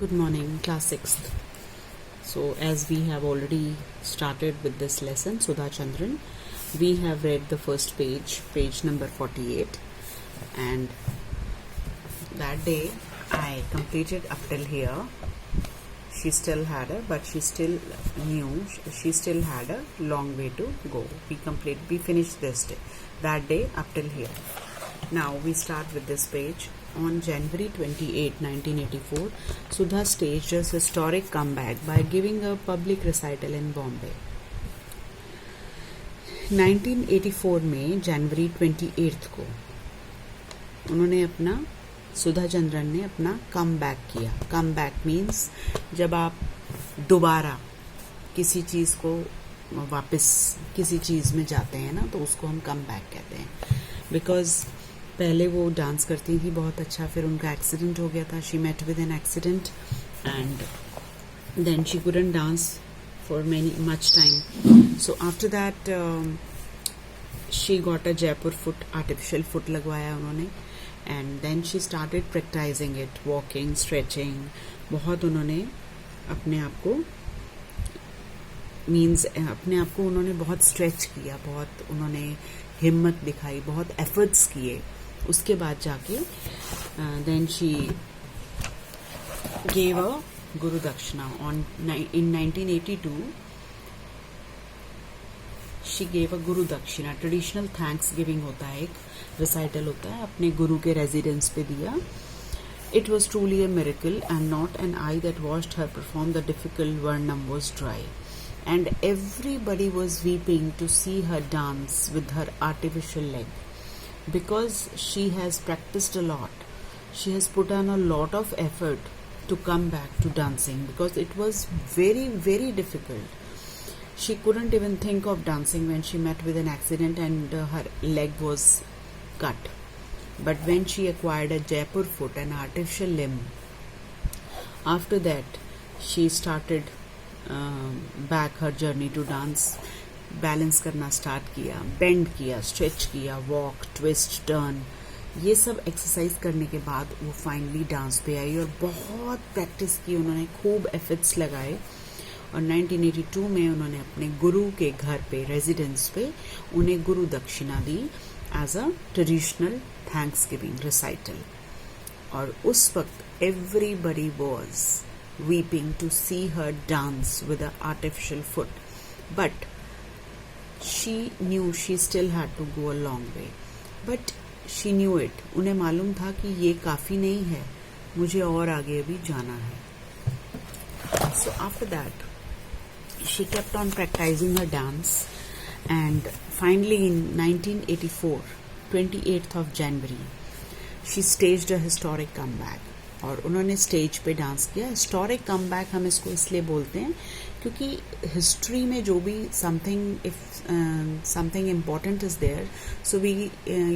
Good morning, class 6th. So, as we have already started with this lesson, Sudha Chandran, we have read the first page, page number 48, and that day I completed up till here. She still had but she still knew she still had a long way to go. We finished this day, that day up till here. Now we start with this page. On January 28, 1984, Sudha staged a historic comeback by giving a public recital in Bombay. 1984 में जनवरी 28 को उन्होंने अपना सुधा चंद्रन ने अपना come back किया. Come back means जब आप दोबारा किसी चीज़ को वापस किसी चीज़ में जाते हैं ना, तो उसको हम कम बैक कहते हैं. बिकॉज पहले वो डांस करती थी बहुत अच्छा, फिर उनका एक्सीडेंट हो गया था. She met with an accident and then she couldn't dance for much time. So after that she got a Jaipur foot, artificial foot लगवाया उन्होंने. And then she started practising it, walking, stretching. बहुत उन्होंने अपने आप को उन्होंने बहुत स्ट्रेच किया, बहुत उन्होंने हिम्मत दिखाई, बहुत एफर्ट्स किए. उसके बाद जाके देन शी गेव अ गुरु दक्षिणा in 1982. शी गेव अ गुरु दक्षिणा. ट्रेडिशनल थैंक्स गिविंग होता है, एक रिसाइटल होता है, अपने गुरु के रेजिडेंस पे दिया. It was truly a miracle and not an eye that watched her perform the difficult varnam was dry. And everybody was weeping to see her dance with her artificial leg, because she has practiced a lot. She has put on a lot of effort to come back to dancing, because it was very, very difficult. She couldn't even think of dancing when she met with an accident and her leg was cut. But when she acquired a Jaipur foot, an artificial limb, after that she started back her journey to dance. Balance करना start किया, bend किया, stretch किया, walk, twist, turn, ये सब exercise करने के बाद वो फाइनली डांस पे आई. और बहुत प्रैक्टिस की उन्होंने, खूब एफर्ट्स लगाए. और 1982 में उन्होंने अपने गुरु के घर पे, रेजिडेंस पे, उन्हें गुरु दक्षिणा दी as a traditional thanksgiving recital. और उस वक्त everybody was weeping to see her dance with an artificial foot, but she knew she still had to go a long way. But she knew it. उन्हें मालूम था कि ये काफ़ी नहीं है, मुझे और आगे भी जाना है. So after that, she kept on practicing her dance, and finally in 1984, 28th of January, she staged a historic comeback. और उन्होंने स्टेज पे डांस किया. हिस्टोरिक कमबैक हम इसको इसलिए बोलते हैं क्योंकि हिस्ट्री में जो भी something important is there, so we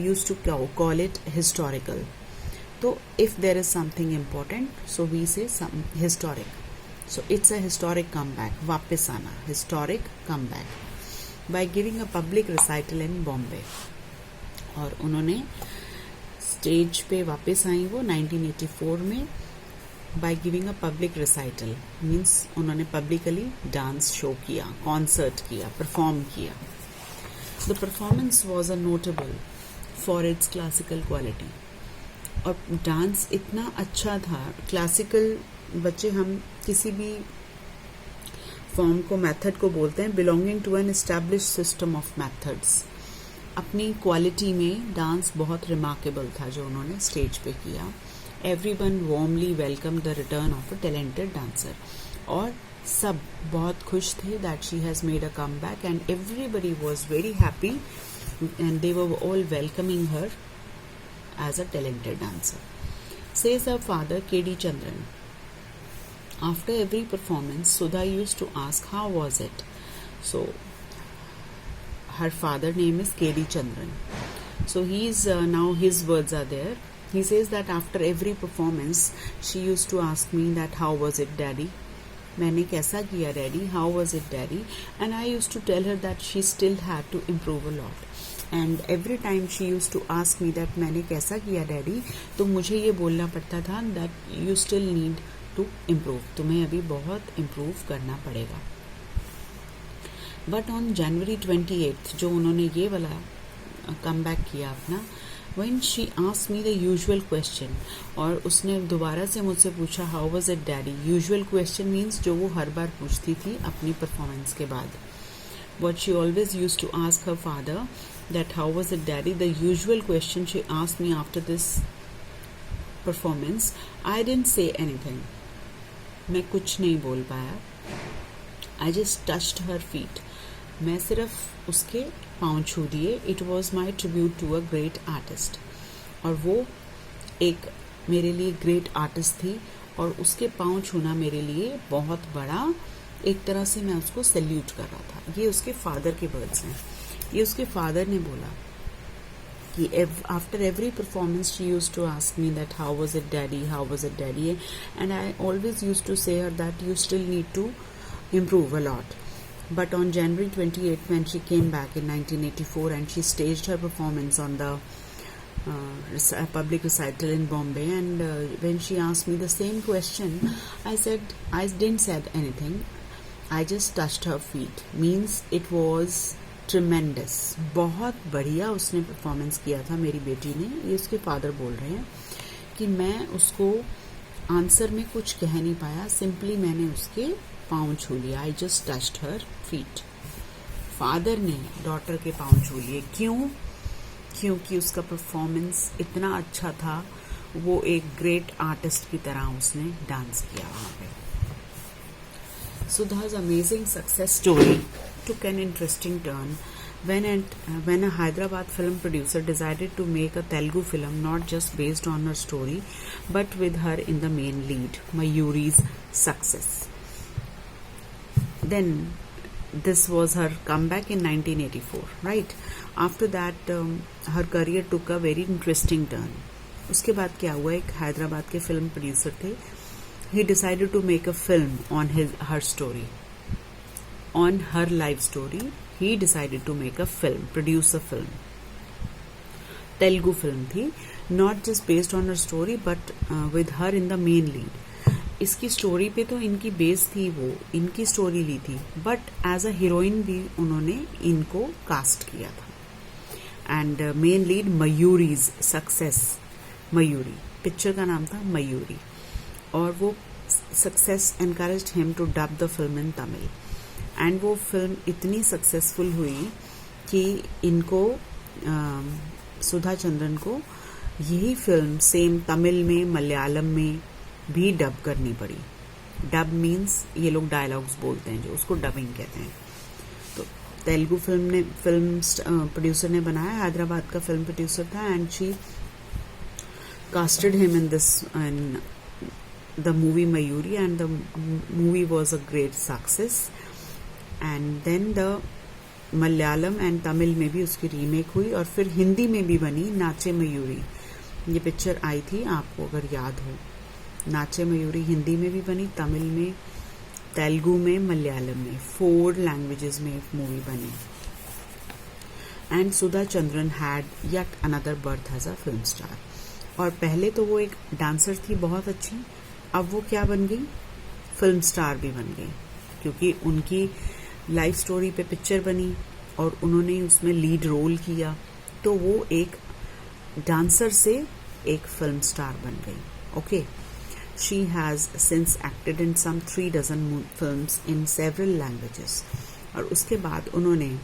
use to call it historical. तो if there is something important, so we say historic. So it's a historic comeback, वापस आना, historic comeback by giving a public recital in Bombay. और उन्होंने stage पे वापस आई वो 1984 में by giving a public recital. Means उन्होंने पब्लिकली डांस शो किया, कॉन्सर्ट किया, परफॉर्म किया. The performance was a notable for its classical quality. और डांस इतना अच्छा था. क्लासिकल बच्चे, हम किसी भी फॉर्म को, मेथड को बोलते हैं belonging to an established system of methods. अपनी क्वालिटी में डांस बहुत रिमार्केबल था जो उन्होंने स्टेज पे किया. Everyone warmly welcome the return of a talented dancer. और सब बहुत खुश थे that she has made a comeback, and everybody was very happy and they were all welcoming her as a talented dancer. Says her father K.D. Chandran. After every performance, Sudha used to ask how was it. So her father name is K.D. Chandran. So he's now his words are there. He says that after every performance, she used to ask me that how was it, daddy? मैंने कैसा किया daddy? How was it, daddy? And I used to tell her that she still had to improve a lot. And every time she used to ask me that मैंने कैसा किया daddy, तो मुझे ये बोलना पड़ता था that you still need to improve, तुम्हें अभी बहुत इम्प्रूव करना पड़ेगा. बट ऑन जनवरी 28 जो उन्होंने ये वाला कम बैक किया अपना, when she asked me the usual question, और उसने दोबारा से मुझसे पूछा how was it daddy. usual question means जो वो हर बार पूछती थी अपनी परफॉर्मेंस के बाद. what she always used to ask her father that how was it daddy, the usual question she asked me after this performance. I didn't say anything, मैं कुछ नहीं बोल पाया. I just touched her feet, मैं सिर्फ उसके पाँव छू दिए. It was my tribute to a great artist, और वो एक मेरे लिए ग्रेट आर्टिस्ट थी, और उसके पाँव छूना मेरे लिए बहुत बड़ा, एक तरह से मैं उसको सैल्यूट कर रहा था. ये उसके फादर के वर्ड्स हैं. ये उसके फादर ने बोला कि after every performance she use to ask me that how was it daddy, how was it daddy, and I always use to say her that you still need to improve a lot. But on January 28th, when she came back in 1984 and she staged her performance on the public recital in Bombay, and when she asked me the same question, I didn't say anything. I just touched her feet. Means it was tremendous. बहुत बढ़िया उसने performance किया था मेरी बेटी ने. ये उसके फादर बोल रहे हैं कि मैं उसको आंसर में कुछ कह नहीं पाया, सिंपली मैंने उसके पाँव छू लिया. I just touched her feet. Father ने डॉटर के पाँव छू लिए. क्यों? क्योंकि उसका परफॉर्मेंस इतना अच्छा था. वो एक ग्रेट आर्टिस्ट की तरह उसने डांस किया वहाँ पे. Sudha's amazing success story took an interesting turn when a Hyderabad film producer decided to make a Telugu film not just based on her story but with her in the main lead, Mayuri's success. Then this was her comeback in 1984, right? After that her career took a very interesting turn. उसके बाद क्या हुआ, एक हैदराबाद के film producer थे. He decided to make a film on her story, on her life story. He decided to make a film, produce a film. Telugu film थी, not just based on her story but with her in the main lead. इसकी story पे तो इनकी base थी, वो इनकी story ली थी, but as a heroine भी उन्होंने इनको कास्ट किया था. And main lead Mayuri's success. Mayuri picture का नाम था मयूरी, और वो success encouraged him to dub the film in Tamil. And वो फिल्म इतनी सक्सेसफुल हुई कि इनको सुधा चंद्रन को यही फिल्म सेम तमिल में मलयालम में भी डब करनी पड़ी. डब मीन्स ये लोग डायलॉग्स बोलते हैं, जो उसको डबिंग कहते हैं. तो तेलुगु फिल्म प्रोड्यूसर ने बनाया, हैदराबाद का फिल्म प्रोड्यूसर था, and she casted him in the movie Mayuri, and the movie was a great success. And then the Malayalam and Tamil में भी उसकी रीमेक हुई, और फिर हिंदी में भी बनी नाचे मयूरी. ये पिक्चर आई थी, आपको अगर याद हो. नाचे मयूरी हिंदी में भी बनी, तमिल में, तेलुगु में, मलयालम में, 4 लैंग्वेजेस में एक मूवी बनी. And Sudha Chandran had yet another birth as a film star. और पहले तो वो एक डांसर थी बहुत अच्छी, अब वो क्या बन गई, फिल्म स्टार भी बन गई, क्योंकि उनकी लाइफ स्टोरी पे पिक्चर बनी और उन्होंने उसमें लीड रोल किया, तो वो एक डांसर से एक फिल्म स्टार बन गई. Okay. She has since acted in some 3 dozen films in several languages. और उसके बाद उन्होंने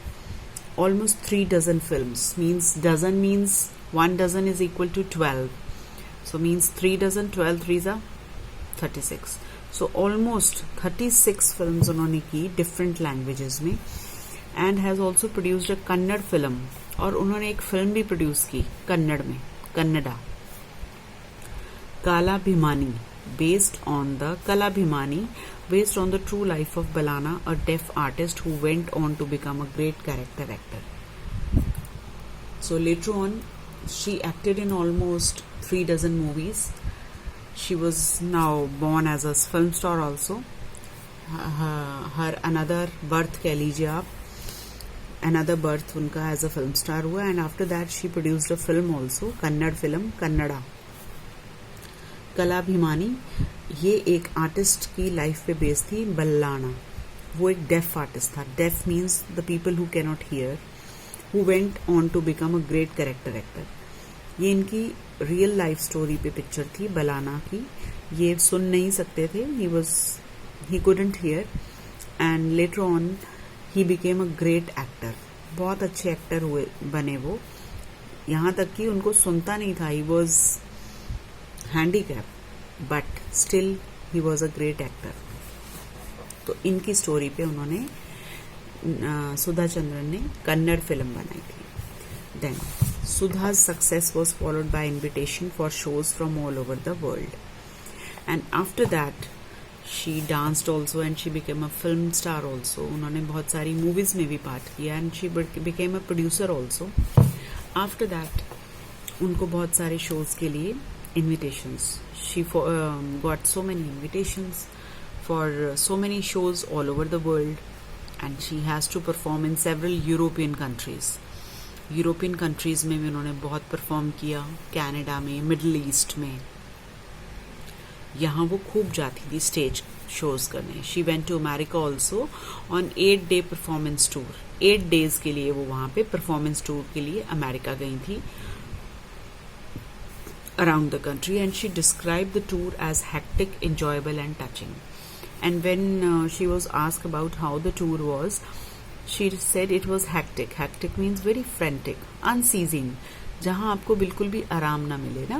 almost 3 dozen films. Means dozen means 1 dozen is equal to 12. So means 3 dozen, 12 threes are 36. So almost 36 films उन्होंने की different languages में, and has also produced a Kannada film. और उन्होंने एक फिल्म भी प्रोड्यूस की कन्नड़ में, Kannada, कालाभिमानी, based on the true life of Balana, a deaf artist who went on to become a great character actor. So later on she acted in almost 3 dozen movies. She was now born as a film star also. Her another birth कह लीजिए आप, another birth उनका as a film star हुआ. And after that she produced a film also, Kannada film, Kannada. कलाभिमानी, ये एक artist की life पे based थी। बल्लाना, वो एक डेफ आर्टिस्ट था। Deaf means the people who can not hear, who went on to become a great character actor. ये इनकी रियल लाइफ स्टोरी पे पिक्चर थी बलाना की। ये सुन नहीं सकते थे, he couldn't hear, and later on he became a great actor. बहुत अच्छे एक्टर हुए बने वो, यहाँ तक कि उनको सुनता नहीं था। He was handicap but still he was a great actor. तो इनकी स्टोरी पे उन्होंने सुधा चंद्रन ने कन्नड़ फिल्म बनाई थी। Then Sudha's success was followed by invitation for shows from all over the world, and after that she danced also and she became a film star also. उन्होंने बहुत सारी मूवीज में भी पार्ट किया and she became a producer also. After that उनको बहुत सारे shows के लिए invitations, she got so many invitations for so many shows all over the world, and she has to perform in several European countries. European countries में भी उन्होंने बहुत perform किया, कनाडा में, मिडल ईस्ट में। यहाँ वो खूब जाती थी स्टेज शोज करने। She went to America also on 8-day performance tour. 8 days के लिए वो वहाँ पे परफॉर्मेंस टूर के लिए अमेरिका गई थी, around the country, and she describe the tour as hectic, enjoyable and touching. And when she was asked about how the tour was, she said it was hectic. Hectic means very frantic, unceasing, जहाँ आपको बिल्कुल भी आराम ना मिले ना।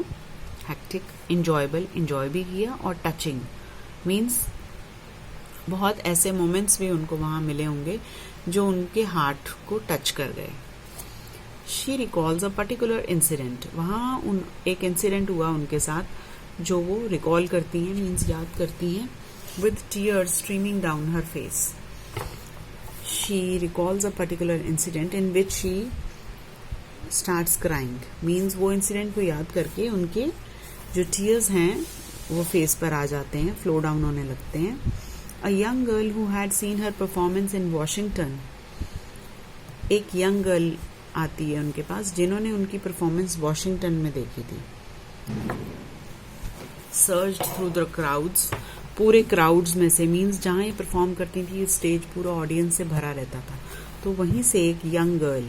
Hectic, enjoyable, enjoy भी किया, और touching means बहुत ऐसे मोमेंट्स भी उनको वहाँ मिले होंगे जो उनके हार्ट को टच कर गए। She recalls a particular incident. वहाँ एक इंसिडेंट हुआ उनके साथ जो वो रिकॉल करती हैं, मीन्स याद करती हैं, with tears streaming down her face. She recalls a particular incident in which she starts crying. Means वो इंसिडेंट को याद करके उनके जो टीयर्स हैं वो फेस पर आ जाते हैं, फ्लो डाउन होने लगते हैं। A young girl who had seen her performance in Washington. एक यंग गर्ल आती है उनके पास जिन्होंने उनकी परफॉर्मेंस वॉशिंगटन में देखी थी। Surged through the crowds, पूरे क्राउड्स में से, मीन्स जहाँ ये परफॉर्म करती थी स्टेज पूरा ऑडियंस से भरा रहता था, तो वहीं से एक यंग गर्ल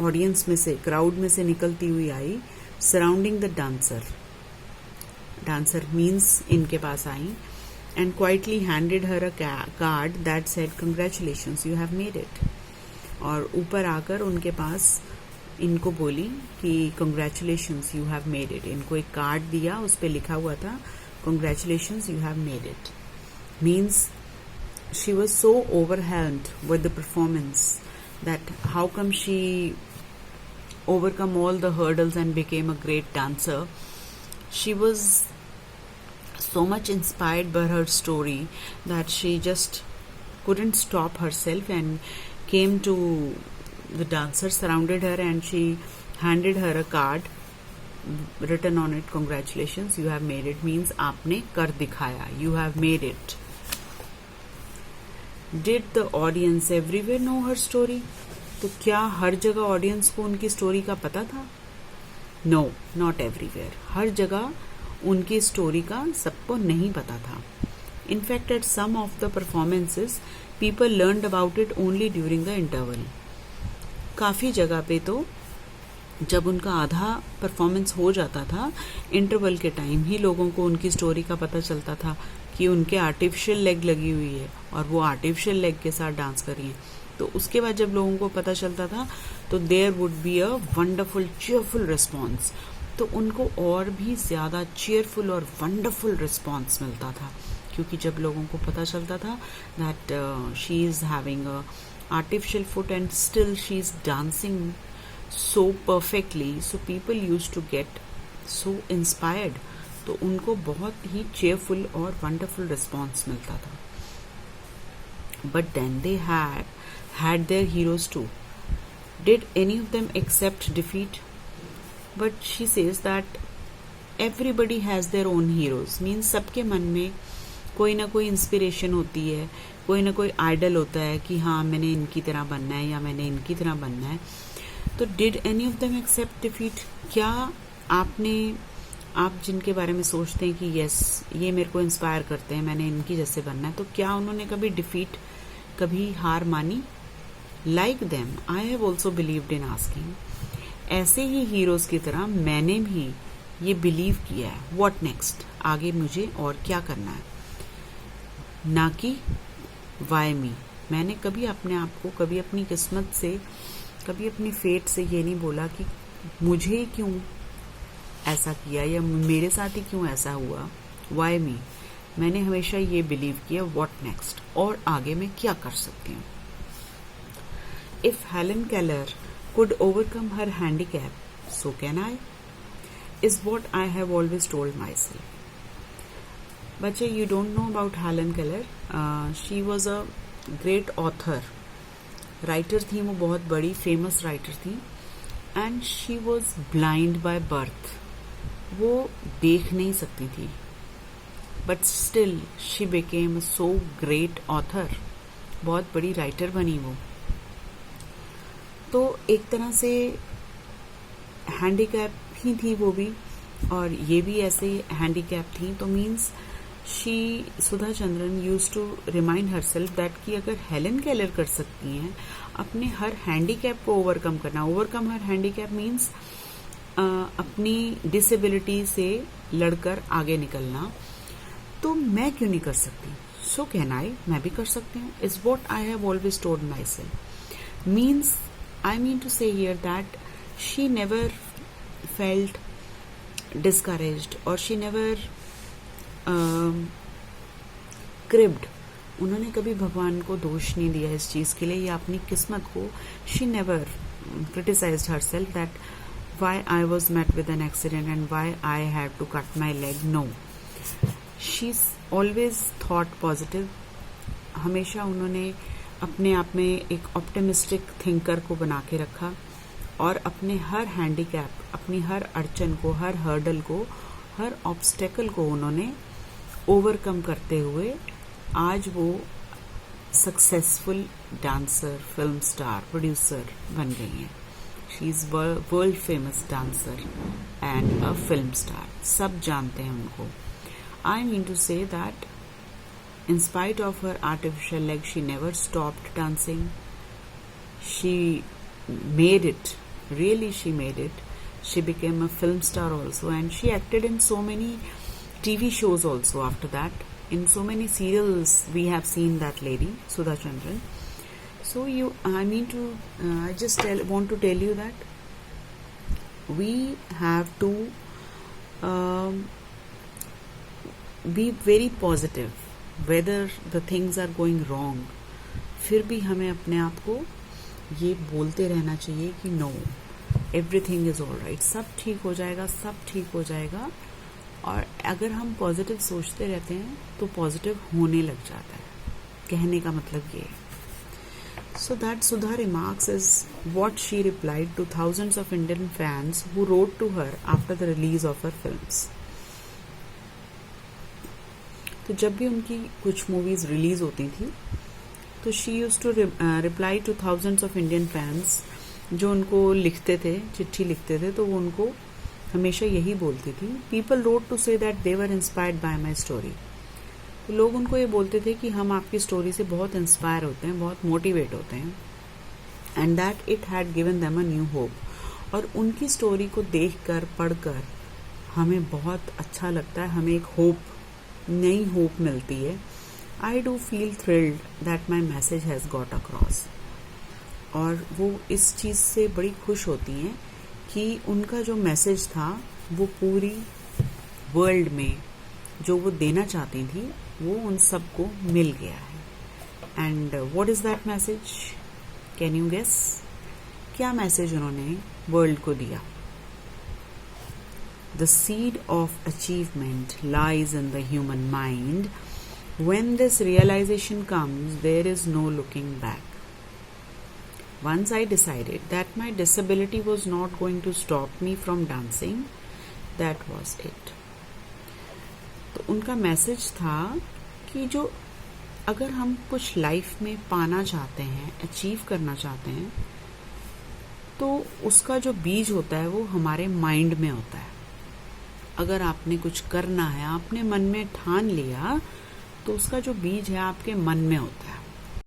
ऑडियंस में से, क्राउड में से निकलती हुई आई, surrounding the dancer. Dancer means इनके पास आई, and quietly handed her a card that said congratulations, you have made it. और ऊपर आकर उनके पास इनको बोली कि congratulations, you have made it. इनको एक कार्ड दिया, उस पर लिखा हुआ था congratulations, you have made it. Means she was so overwhelmed with the performance that how come she overcome all the hurdles and became a great dancer. She was so much inspired by her story that she just couldn't stop herself and came to the dancers, surrounded her, and she handed her a card written on it, congratulations, you have made it. Means आपने कर दिखाया, you have made it. Did the audience everywhere know her story? तो क्या हर जगह audience को उनकी story का पता था? No, not everywhere. हर जगह उनकी स्टोरी का सबको नहीं पता था। In fact, at some of the performances, people learned about it only during the interval. काफी जगह पे तो जब उनका आधा परफॉर्मेंस हो जाता था, इंटरवल के टाइम ही लोगों को उनकी स्टोरी का पता चलता था कि उनके आर्टिफिशियल लेग लगी हुई है और वो आर्टिफिशियल लेग के साथ डांस कर रही हैं। तो उसके बाद जब लोगों को पता चलता था तो there would be a wonderful cheerful response. तो उनको और भी ज़्यादा चीयरफुल और वंडरफुल रिस्पॉन्स मिलता था, क्योंकि जब लोगों को पता चलता था that she is having a artificial foot and still she is dancing so perfectly, so people used to get so inspired. तो उनको बहुत ही cheerful और wonderful response मिलता था। But then they had their heroes too. Did any of them accept defeat? But she says that everybody has their own heroes. Means सबके मन में कोई ना कोई इंस्पिरेशन होती है, कोई ना कोई आइडल होता है कि हाँ मैंने इनकी तरह बनना है या मैंने इनकी तरह बनना है। तो did any of them accept defeat? क्या आपने आप जिनके बारे में सोचते हैं कि यस ये मेरे को इंस्पायर करते हैं, मैंने इनकी जैसे बनना है, तो क्या उन्होंने कभी डिफीट, कभी हार मानी? Like them I have also believed in asking. ऐसे ही हीरोज की तरह मैंने भी ये बिलीव किया है, व्हाट नेक्स्ट, आगे मुझे और क्या करना है, ना कि वाई मी। मैंने कभी अपने आप को, कभी अपनी किस्मत से, कभी अपनी फेट से ये नहीं बोला कि मुझे क्यों ऐसा किया या मेरे साथ ही क्यों ऐसा हुआ, वाई मी। मैंने हमेशा ये बिलीव किया व्हाट नेक्स्ट, और आगे मैं क्या कर सकती हूँ। If Helen Keller could overcome her handicap, so can I, is what I have always told myself. बच्चे, you don't know about Helen Keller. She was a great author. Writer थी वो, बहुत बड़ी फेमस राइटर थी, and she was blind by birth. वो देख नहीं सकती थी, but still she became so great author. बहुत बड़ी राइटर बनी वो। तो एक तरह से हैंडीकैप ही थी वो भी, और ये भी ऐसे हैंडीकैप थी। तो means Sudha Chandran use to remind herself that कि अगर हेलन केलर कर सकती हैं अपने हर हैंडीकैप को ओवरकम करना, ओवरकम हर हैंडीकैप मीन्स अपनी डिसेबिलिटी से लड़कर आगे निकलना, तो मैं क्यों नहीं कर सकती? सो कैन आई, मैं भी कर सकती हूँ, is what I have always told my self. Means I mean to say here that she never felt discouraged or she never cribbed. उन्होंने कभी भगवान को दोष नहीं दिया इस चीज़ के लिए या अपनी किस्मत को। She never criticized herself that why I was met with an accident and why I had to cut my leg. No. She's always thought positive. हमेशा उन्होंने अपने आप में एक ऑप्टिमिस्टिक थिंकर को बना के रखा, और अपने हर हैंडीकैप, अपनी हर अड़चन को, हर हर्डल को, हर ऑब्स्टेकल को उन्होंने ओवरकम करते हुए आज वो successful dancer, film star, producer बन गई हैं। She is world famous dancer and a film star. सब जानते हैं उनको। I mean to say that in spite of her artificial leg, she never stopped dancing. She made it. Really, she made it. She became a film star also, and she acted in so many TV shows also after that. In so many serials, we have seen that lady, Sudha Chandran. So I just want to tell you that we have to be very positive. Whether the things are going wrong, फिर भी हमें अपने आप को ये बोलते रहना चाहिए कि no, everything is all right, सब ठीक हो जाएगा, सब ठीक हो जाएगा। और अगर हम पॉजिटिव सोचते रहते हैं तो पॉजिटिव होने लग जाता है। कहने का मतलब ये है। So that Sudha remarks is what she replied to thousands of Indian fans who wrote to her after the release of her films. तो जब भी उनकी कुछ मूवीज रिलीज होती थी तो she use to reply to thousands of Indian fans जो उनको लिखते थे, चिट्ठी लिखते थे, तो वो उनको हमेशा यही बोलती थी। People wrote to say that they were inspired by my story. तो लोग उनको ये बोलते थे कि हम आपकी स्टोरी से बहुत इंस्पायर होते हैं, बहुत मोटिवेट होते हैं, and that it had given them a new hope. और उनकी स्टोरी को देख कर, पढ़ कर हमें बहुत अच्छा लगता है, हमें एक होप, नई होप मिलती है। I do feel thrilled that my message has got across. और वो इस चीज़ से बड़ी खुश होती हैं कि उनका जो मैसेज था वो पूरी वर्ल्ड में जो वो देना चाहती थी वो उन सबको मिल गया है। And what is that message? Can you guess? क्या मैसेज उन्होंने वर्ल्ड को दिया? The seed of achievement lies in the human mind. When this realization comes, there is no looking back. Once I decided that my disability was not going to stop me from dancing, that was it. तो उनका message था कि जो अगर हम कुछ life में पाना चाहते हैं, अचीव करना चाहते हैं, तो उसका जो बीज होता है वो हमारे माइंड में होता है। अगर आपने कुछ करना है, आपने मन में ठान लिया, तो उसका जो बीज है आपके मन में होता है।